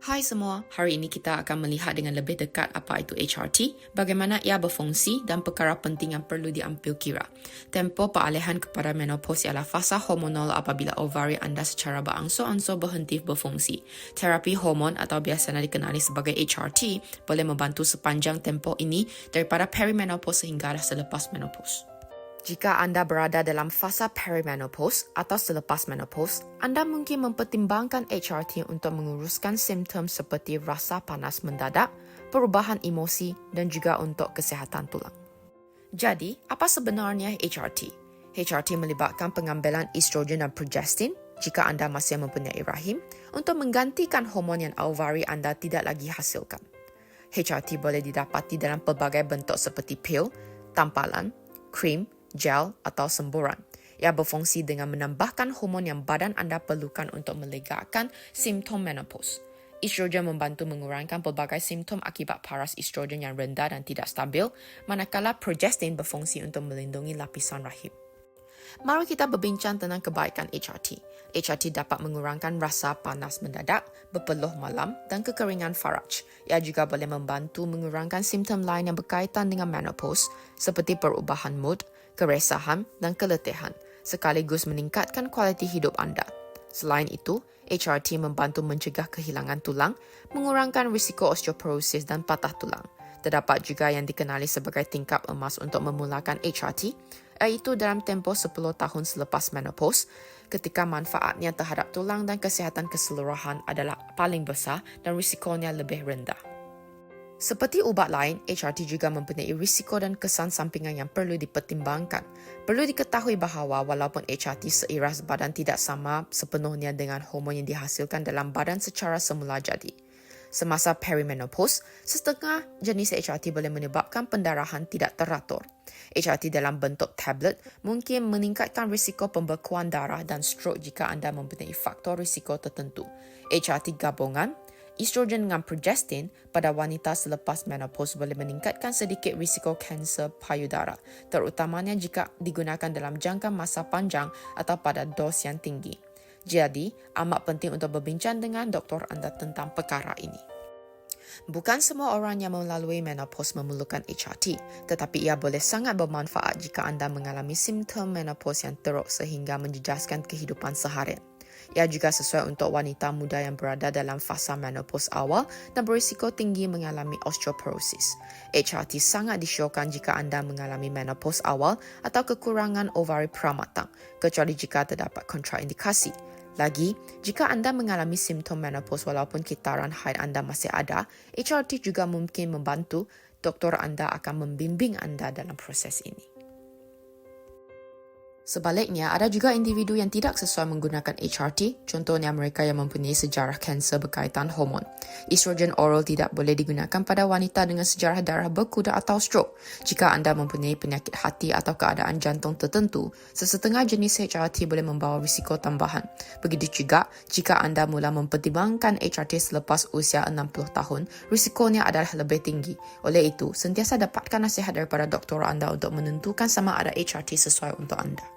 Hai semua, hari ini kita akan melihat dengan lebih dekat apa itu HRT, bagaimana ia berfungsi dan perkara penting yang perlu diambil kira. Tempoh peralihan kepada menopause ialah fasa hormonal apabila ovari anda secara berangsur-angsur berhenti berfungsi. Terapi hormon atau biasanya dikenali sebagai HRT boleh membantu sepanjang tempoh ini daripada perimenopause sehingga selepas menopause. Jika anda berada dalam fasa perimenopause atau selepas menopause, anda mungkin mempertimbangkan HRT untuk menguruskan simptom seperti rasa panas mendadak, perubahan emosi dan juga untuk kesihatan tulang. Jadi, apa sebenarnya HRT? HRT melibatkan pengambilan estrogen dan progestin jika anda masih mempunyai rahim untuk menggantikan hormon yang ovari anda tidak lagi hasilkan. HRT boleh didapati dalam pelbagai bentuk seperti pil, tampalan, krim, gel atau semburan. Ia berfungsi dengan menambahkan hormon yang badan anda perlukan untuk melegakan simptom menopause. Estrogen membantu mengurangkan pelbagai simptom akibat paras estrogen yang rendah dan tidak stabil, manakala progestin berfungsi untuk melindungi lapisan rahim. Mari kita berbincang tentang kebaikan HRT. HRT dapat mengurangkan rasa panas mendadak, berpeluh malam dan kekeringan faraj. Ia juga boleh membantu mengurangkan simptom lain yang berkaitan dengan menopause seperti perubahan mood, keresahan dan keletihan, sekaligus meningkatkan kualiti hidup anda. Selain itu, HRT membantu mencegah kehilangan tulang, mengurangkan risiko osteoporosis dan patah tulang. Terdapat juga yang dikenali sebagai tingkap emas untuk memulakan HRT, iaitu dalam tempoh 10 tahun selepas menopause, ketika manfaatnya terhadap tulang dan kesihatan keseluruhan adalah paling besar dan risikonya lebih rendah. Seperti ubat lain, HRT juga mempunyai risiko dan kesan sampingan yang perlu dipertimbangkan. Perlu diketahui bahawa walaupun HRT seiras badan tidak sama sepenuhnya dengan hormon yang dihasilkan dalam badan secara semula jadi. Semasa perimenopause, setengah jenis HRT boleh menyebabkan pendarahan tidak teratur. HRT dalam bentuk tablet mungkin meningkatkan risiko pembekuan darah dan stroke jika anda mempunyai faktor risiko tertentu. HRT gabungan, estrogen dengan progestin pada wanita selepas menopause boleh meningkatkan sedikit risiko kanser payudara, terutamanya jika digunakan dalam jangka masa panjang atau pada dos yang tinggi. Jadi, amat penting untuk berbincang dengan doktor anda tentang perkara ini. Bukan semua orang yang melalui menopause memerlukan HRT, tetapi ia boleh sangat bermanfaat jika anda mengalami simptom menopause yang teruk sehingga menjejaskan kehidupan seharian. Ia juga sesuai untuk wanita muda yang berada dalam fasa menopause awal dan berisiko tinggi mengalami osteoporosis. HRT sangat disyorkan jika anda mengalami menopause awal atau kekurangan ovari pramatang, kecuali jika terdapat kontraindikasi. Lagi, jika anda mengalami simptom menopause walaupun kitaran haid anda masih ada, HRT juga mungkin membantu. Doktor anda akan membimbing anda dalam proses ini. Sebaliknya, ada juga individu yang tidak sesuai menggunakan HRT, contohnya mereka yang mempunyai sejarah kanser berkaitan hormon. Estrogen oral tidak boleh digunakan pada wanita dengan sejarah darah berkuda atau stroke. Jika anda mempunyai penyakit hati atau keadaan jantung tertentu, sesetengah jenis HRT boleh membawa risiko tambahan. Begitu juga, jika anda mula mempertimbangkan HRT selepas usia 60 tahun, risikonya adalah lebih tinggi. Oleh itu, sentiasa dapatkan nasihat daripada doktor anda untuk menentukan sama ada HRT sesuai untuk anda.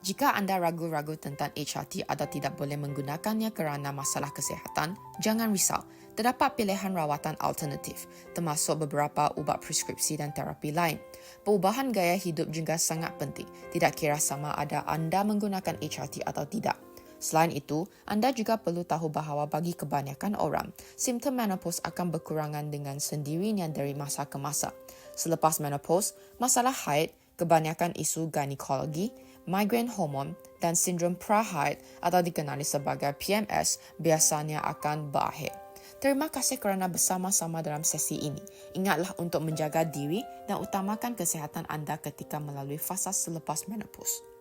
Jika anda ragu-ragu tentang HRT atau tidak boleh menggunakannya kerana masalah kesihatan, jangan risau. Terdapat pilihan rawatan alternatif, termasuk beberapa ubat preskripsi dan terapi lain. Perubahan gaya hidup juga sangat penting, tidak kira sama ada anda menggunakan HRT atau tidak. Selain itu, anda juga perlu tahu bahawa bagi kebanyakan orang, simptom menopause akan berkurangan dengan sendirinya dari masa ke masa. Selepas menopause, masalah haid, kebanyakan isu ginekologi, migrain hormon dan sindrom pra-haid atau dikenali sebagai PMS biasanya akan berakhir. Terima kasih kerana bersama-sama dalam sesi ini. Ingatlah untuk menjaga diri dan utamakan kesihatan anda ketika melalui fasa selepas menopause.